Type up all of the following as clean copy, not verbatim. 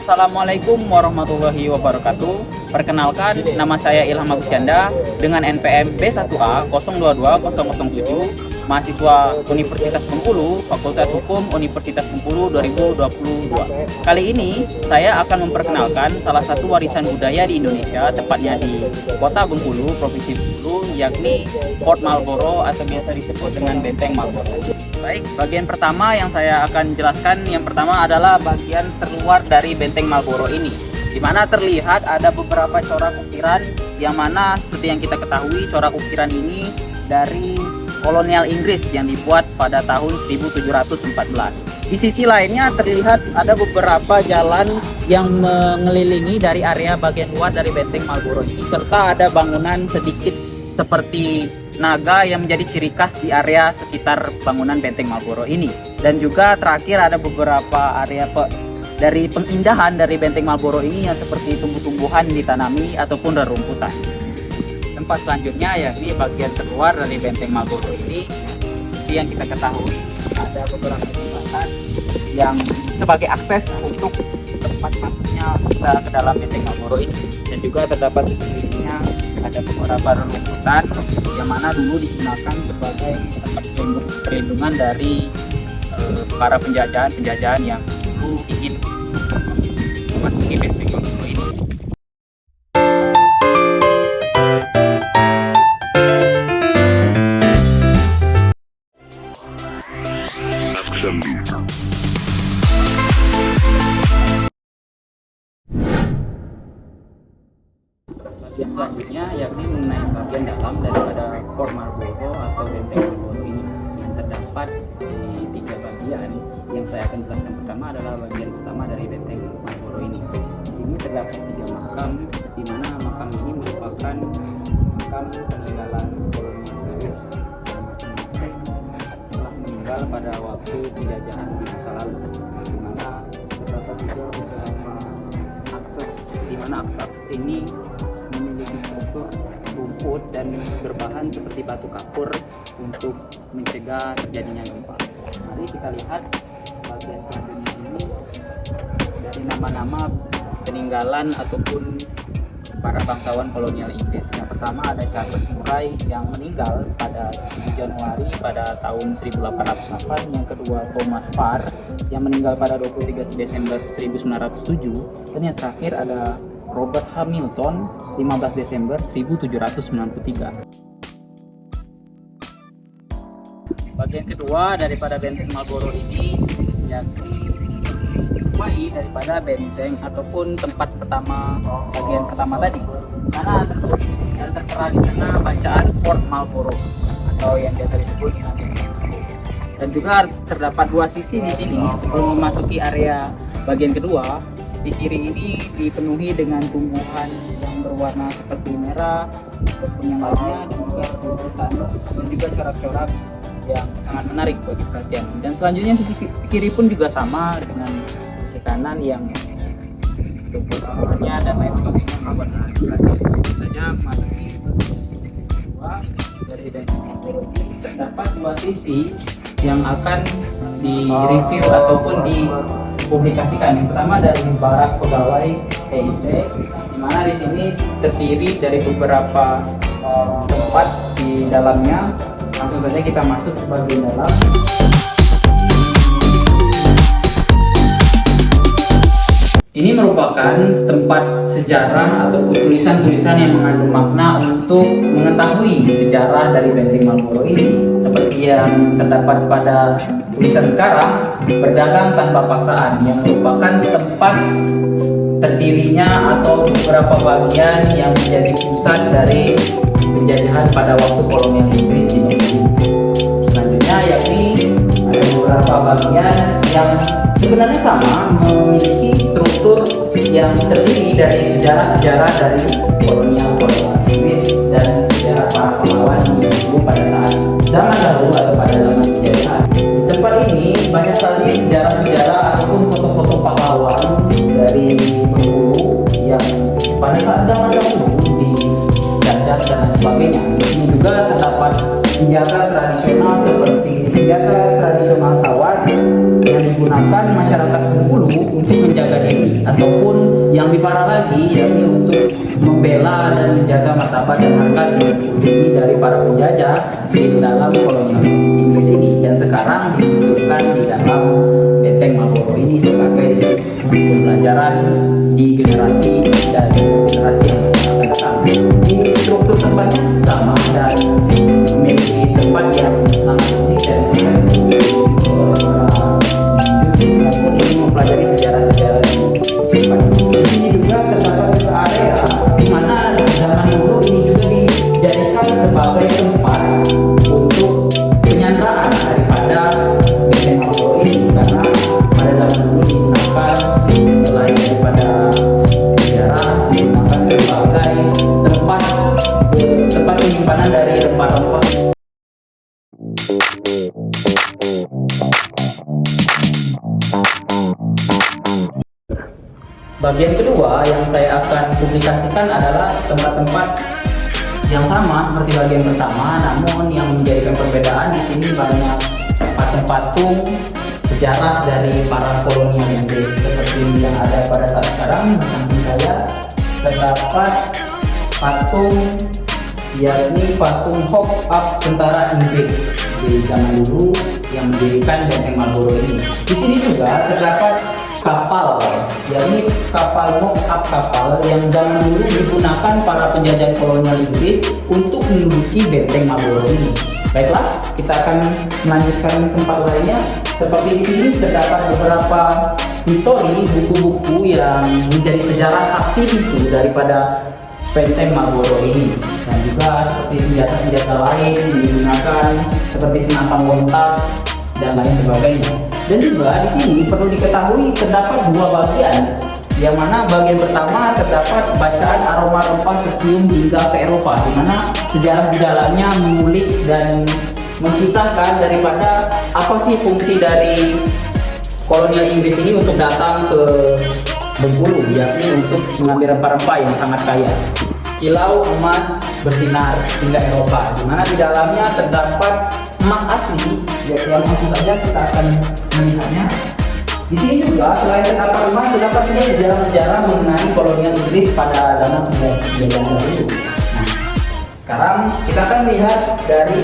Assalamualaikum warahmatullahi wabarakatuh. Perkenalkan, nama saya Ilham Agusyanda dengan NPM B1A 022007, mahasiswa Universitas Bengkulu, Fakultas Hukum Universitas Bengkulu 2022. Kali ini saya akan memperkenalkan salah satu warisan budaya di Indonesia, tepatnya di Kota Bengkulu, Provinsi Bengkulu, yakni Fort Marlboro atau biasa disebut dengan Benteng Marlboro. Baik, bagian pertama yang saya akan jelaskan, yang pertama adalah bagian terluar dari Benteng Marlboro ini, di mana terlihat ada beberapa corak ukiran, yang mana seperti yang kita ketahui corak ukiran ini dari kolonial Inggris yang dibuat pada tahun 1714. Di sisi lainnya terlihat ada beberapa jalan yang mengelilingi dari area bagian luar dari Benteng Marlboro ini, serta ada bangunan sedikit seperti naga yang menjadi ciri khas di area sekitar bangunan Benteng Marlboro ini. Dan juga terakhir ada beberapa area dari pengindahan dari Benteng Marlboro ini yang seperti tumbuh-tumbuhan ditanami ataupun rerumputan. Tempat selanjutnya yakni bagian terluar dari Benteng Marlboro ini, seperti yang kita ketahui ada beberapa jembatan yang sebagai akses untuk tempat masuknya kita ke dalam Benteng Marlboro ini, dan juga terdapat di sekelilingnya ada beberapa rerumputan yang mana dulu digunakan sebagai tempat perlindungan dari para penjajahan yang dulu ingin memasuki Benteng Marlboro ini. Bagian selanjutnya yakni mengenai bagian dalam daripada Fort Marlboro atau Benteng Marlboro ini, yang terdapat di 3 bagian. Yang saya akan jelaskan pertama adalah bagian utama dari Benteng Marlboro ini. Di sini terdapat 3 makam, di mana makam ini merupakan makam peninggalan kolonial Inggris yang telah meninggal pada waktu penjajahan di masa lalu, di mana terdapat juga beberapa akses, di mana akses ini memiliki struktur rumput dan berbahan seperti batu kapur untuk mencegah terjadinya gempa. Mari kita lihat bagian selanjutnya ini dari nama-nama peninggalan ataupun para bangsawan kolonial Inggris. Yang pertama ada Charles Murray yang meninggal pada 7 Januari pada tahun 1808. Yang kedua Thomas Parr yang meninggal pada 23 Desember 1907. Dan yang terakhir ada Robert Hamilton 15 Desember 1793. Bagian kedua daripada Benteng Marlboro ini yakni mulai daripada benteng ataupun tempat pertama, bagian pertama tadi, karena tertulis dan tertera di sana bacaan Fort Marlboro atau yang biasa disebut Benteng Marlboro. Dan juga terdapat 2 sisi di sini sebelum memasuki area bagian kedua. Sisi kiri ini dipenuhi dengan tumbuhan yang berwarna seperti merah ataupun yang lainnya, dan juga rumputan dan juga corak-corak yang sangat menarik bagi perhatian. Dan selanjutnya sisi kiri pun juga sama dengan sisi kanan yang tumbuhannya dan lain sebagainya membuat menarik perhatian. Tentu saja memasuki kedua dari Benteng Marlboro ini terdapat 2 sisi yang akan di-review ataupun dipublikasikan. Yang pertama dari barak pegawai TIC, di mana di sini terdiri dari beberapa tempat di dalamnya. Langsung saja kita masuk ke bagian dalam. Ini merupakan tempat sejarah ataupun tulisan-tulisan yang mengandung makna untuk mengetahui sejarah dari Benteng Marlboro ini. Seperti yang terdapat pada tulisan sekarang, berdagang tanpa paksaan, yang merupakan tempat terdirinya atau beberapa bagian yang menjadi pusat dari penjajahan pada waktu kolonial Inggris di Benteng. Selanjutnya yakni ada beberapa bagian yang sebenarnya sama, memiliki struktur yang terdiri dari sejarah-sejarah dari kolonial Inggris dan sejarah para pahlawan di dulu pada saat zaman dahulu atau pada zaman penjajahan. Di tempat ini banyak sekali sejarah-sejarah ataupun foto-foto pahlawan dari Bengkulu yang pada saat zaman dahulu dijajah dan lain sebagainya. Di sini juga terdapat senjata tradisional seperti senjata tradisional sawat yang digunakan masyarakat Bengkulu untuk untuk menjaga diri, ataupun yang lebih parah lagi yakni untuk membela dan menjaga martabat dan harkat diri dari para penjajah di dalam kolonial Inggris ini, dan sekarang diusulkan di dalam benteng Marlborough ini sebagai pembelajaran di generasi dan generasi yang akan datang. Di struktur tempatnya sama dan memiliki tempat yang sangat unik dan maupun ingin mempelajari sejarah-sejarah di sini juga terdapat area di mana zaman dulu ini juga dijadikan sebagai tempat untuk penyanderaan daripada benteng Marlborough ini, karena pada zaman dulu digunakan selain daripada sejarah digunakan sebagai tempat penyimpanan dari rempah-rempah. Bagian kedua yang saya akan publikasikan adalah tempat-tempat yang sama seperti bagian pertama, namun yang menjadikan perbedaan di sini banyak patung-patung sejarah dari para kolonial Inggris seperti yang ada pada saat sekarang. Di samping saya terdapat patung yakni patung Hope Up tentara Inggris di zaman dulu yang mendirikan benteng Marlborough ini. Di sini juga terdapat kapal, yakni kapal Mock Up kapal yang zaman dulu digunakan para penjajah kolonial Inggris untuk menduduki benteng Marlborough ini. Baiklah, kita akan melanjutkan tempat lainnya. Seperti di sini terdapat beberapa histori, buku-buku yang menjadi sejarah saksi bisu daripada benteng Marlborough ini, dan juga seperti senjata-senjata lain yang digunakan seperti senapan lontar dan lain sebagainya. Dan juga di sini perlu diketahui terdapat dua bagian, yang mana bagian pertama terdapat bacaan aroma rempah tercium hingga ke Eropa, di mana sejarah di dalamnya mengulik dan mengisahkan daripada apa sih fungsi dari kolonial Inggris ini untuk datang ke Bengkulu, yakni untuk mengambil rempah-rempah yang sangat kaya. Kilau emas bersinar hingga Eropa, di mana di dalamnya terdapat emas asli, yang langsung saja kita akan melihatnya. Di sini juga selain terdapat emas, terdapat juga sejarah-sejarah mengenai kolonial Inggris pada zaman penjajahan dahulu. Nah, sekarang kita akan lihat dari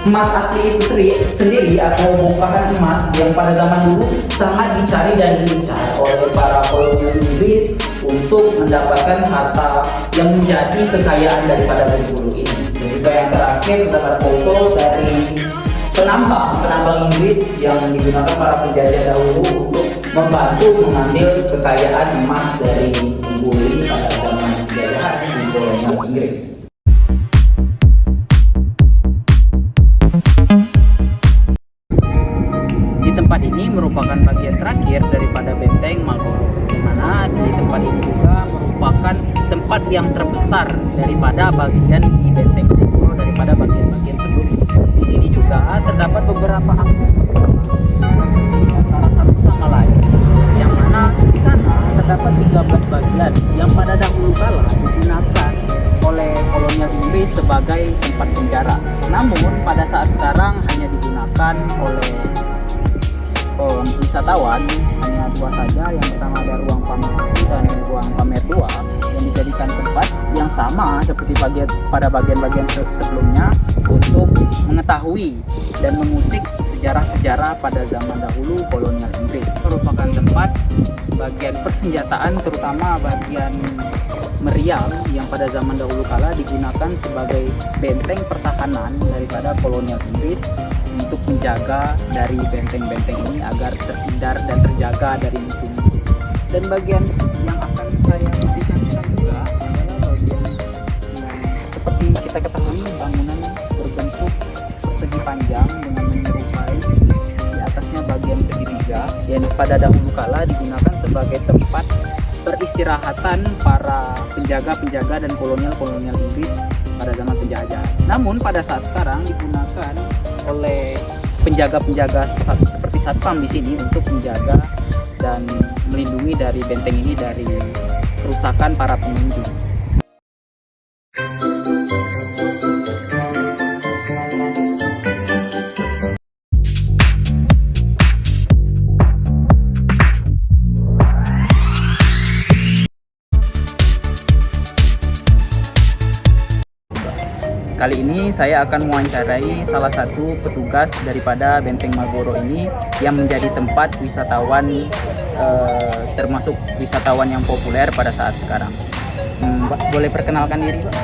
emas asli itu sendiri atau bongkahan emas yang pada zaman dulu sangat dicari dan diincar oleh para kolonial Inggris untuk mendapatkan harta yang menjadi kekayaan daripada Bengkulu ini. Dan juga yang terakhir terdapat foto dari penambang Inggris yang digunakan para penjajah dahulu untuk membantu mengambil kekayaan emas dari Bengkulu ini pada zaman penjajahan di kolonial Inggris. Di tempat ini merupakan bagian terakhir daripada benteng Marlborough, di mana di tempat ini juga merupakan tempat yang terbesar daripada bagian di benteng Marlborough daripada bagian-bagian sebelumnya. Di sini juga terdapat beberapa akses antara satu sama lain, yang mana di sana terdapat 13 bagian yang pada dahulu kala digunakan oleh kolonial Inggris sebagai tempat penjara. Namun pada saat sekarang hanya digunakan oleh wisatawan, hanya dua saja. Yang pertama ada ruang pamer 1 dan ruang pamer 2 yang dijadikan tempat yang sama seperti pada bagian-bagian sebelumnya untuk mengetahui dan mengutip sejarah-sejarah pada zaman dahulu kolonial Inggris. Merupakan tempat bagian persenjataan, terutama bagian meriam yang pada zaman dahulu kala digunakan sebagai benteng pertahanan daripada kolonial Inggris untuk menjaga dari benteng-benteng ini agar terhindar dan terjaga dari musuh-musuh. Dan bagian yang akan saya publikasikan juga adalah bagian yang seperti kita ketahui, bangunan berbentuk persegi panjang dengan menyerupai di atasnya bagian segitiga yang pada dahulu kala digunakan sebagai tempat peristirahatan para penjaga-penjaga dan kolonial Inggris pada zaman penjajah. Namun pada saat sekarang digunakan oleh penjaga-penjaga seperti satpam di sini untuk menjaga dan melindungi dari benteng ini dari kerusakan para pengunjung. saya akan mewawancarai salah satu petugas daripada Benteng Malboro ini yang menjadi tempat wisatawan, termasuk wisatawan yang populer pada saat sekarang. Pak, boleh perkenalkan diri, Pak?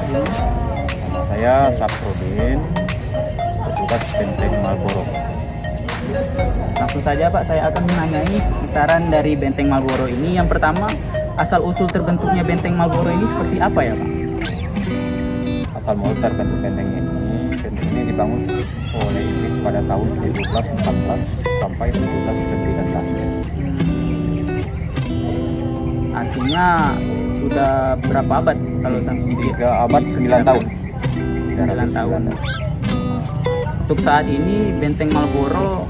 Saya Saprudin, petugas Benteng Malboro. Langsung saja Pak, saya akan menanyai sekitaran dari Benteng Malboro ini. Yang pertama, asal-usul terbentuknya Benteng Malboro ini seperti apa ya Pak? Asal mula terbentuk benteng ini dibangun oleh Inggris pada tahun 1714 sampai 1719. Artinya sudah berapa abad kalau sampai 3 abad 9 tahun. 9 tahun. Untuk saat ini Benteng Malboro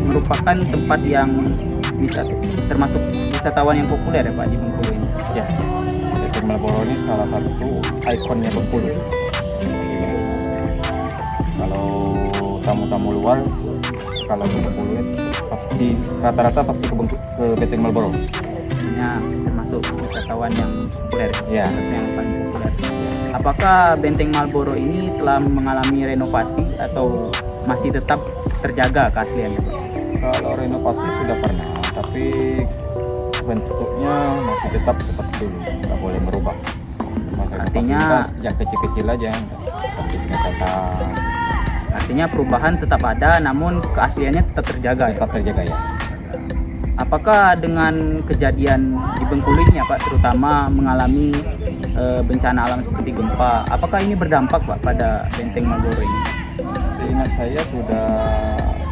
merupakan tempat yang bisa termasuk wisatawan yang populer ya Pak di Bengkulu ini. Ya, Benteng Malboro ini salah satu ikonnya Bengkulu. Kalau tamu-tamu luar, kalau ke Bengkulu pasti rata-rata pasti ke Benteng Malboro. Artinya termasuk wisatawan yang populer Ya. yang paling populer. Apakah Benteng Malboro ini telah mengalami renovasi atau masih tetap terjaga keasliannya Pak? Kalau renovasi sudah pernah, tapi bentuknya masih tetap seperti dulu, nggak boleh berubah. Artinya yang kecil-kecil aja, seperti kata artinya perubahan tetap ada, namun keasliannya tetap terjaga. tetap terjaga ya. Apakah dengan kejadian di Bengkulu ini ya Pak, terutama mengalami bencana alam seperti gempa, apakah ini berdampak Pak pada Benteng Malboro ini? Seingat saya sudah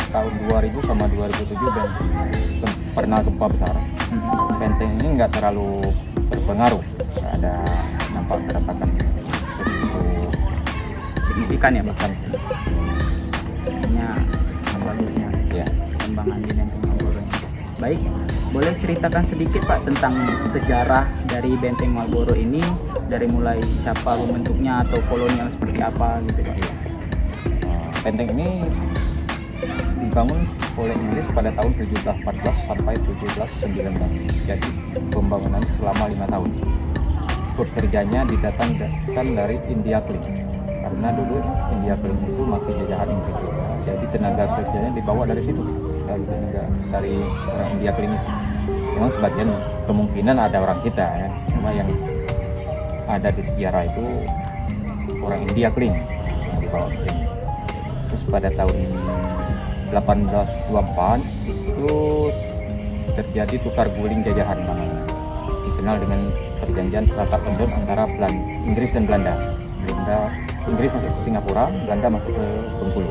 tahun 2000 sama 2007 pernah gempa besar. Benteng ini nggak terlalu berpengaruh, nggak ada nampak keretakan begitu Signifikan ya Pak? kan. Artinya bagusnya Ya. pengembangan di Benteng Malboro ini. Baik, boleh ceritakan sedikit Pak tentang sejarah dari Benteng Malboro ini, dari mulai siapa membentuknya atau kolonial seperti apa gitu Pak? Benteng ini dibangun oleh Inggris pada tahun 1714 sampai 1719. Jadi pembangunan selama 5 tahun. Pekerjanya didatangkan dari India Clean, karena dulu India Clean itu masih jajahan Inggris. Jadi tenaga kerjanya dibawa dari situ, dari orang India Clean. Memang sebagian kemungkinan ada orang kita ya, cuma yang ada di sejarah itu orang India Clean yang dibawa ke sini. Terus pada tahun 1824 itu terjadi tukar guling jajahan namanya, dikenal dengan perjanjian Sepakat London antara Inggris dan Belanda. Inggris masuk ke Singapura, Belanda masuk ke Bengkulu.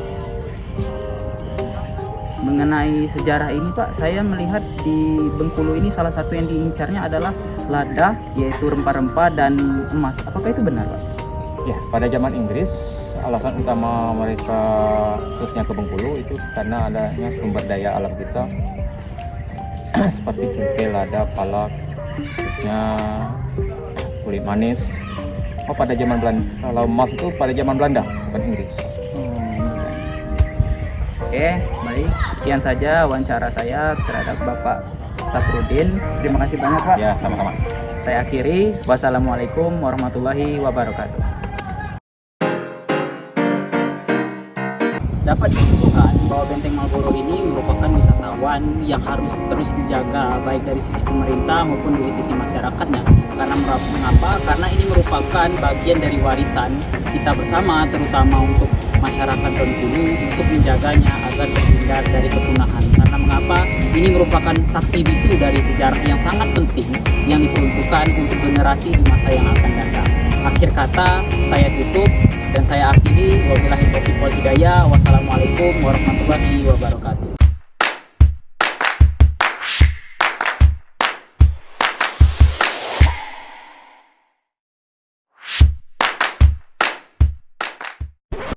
Mengenai sejarah ini Pak, saya melihat di Bengkulu ini salah satu yang diincarnya adalah lada, yaitu rempah-rempah dan emas. Apakah itu benar Pak? Ya, pada zaman Inggris alasan utama mereka khususnya ke Bengkulu itu karena adanya sumber daya alam kita seperti cengkeh, lada, palak, khususnya kulit manis. Pada zaman Belanda, kalau emas itu pada zaman Belanda bukan Inggris. Oke, baik. Sekian saja wawancara saya terhadap Bapak Saprudin. Terima kasih banyak Pak. Ya, sama-sama. Saya akhiri. Wassalamualaikum warahmatullahi wabarakatuh. Dapat disimpulkan bahwa Benteng Malboro ini merupakan wisatawan yang harus terus dijaga baik dari sisi pemerintah maupun dari sisi masyarakatnya. Karena mengapa? Karena ini merupakan bagian dari warisan kita bersama, terutama untuk masyarakat Bengkulu, untuk menjaganya agar terhindar dari kepunahan. Karena mengapa? Ini merupakan saksi bisu dari sejarah yang sangat penting yang diperuntukkan untuk generasi di masa yang akan datang. Akhir kata saya tutup dan saya akhiri. Wabillahi taufiq wal hidayah. Wassalamualaikum warahmatullahi wabarakatuh.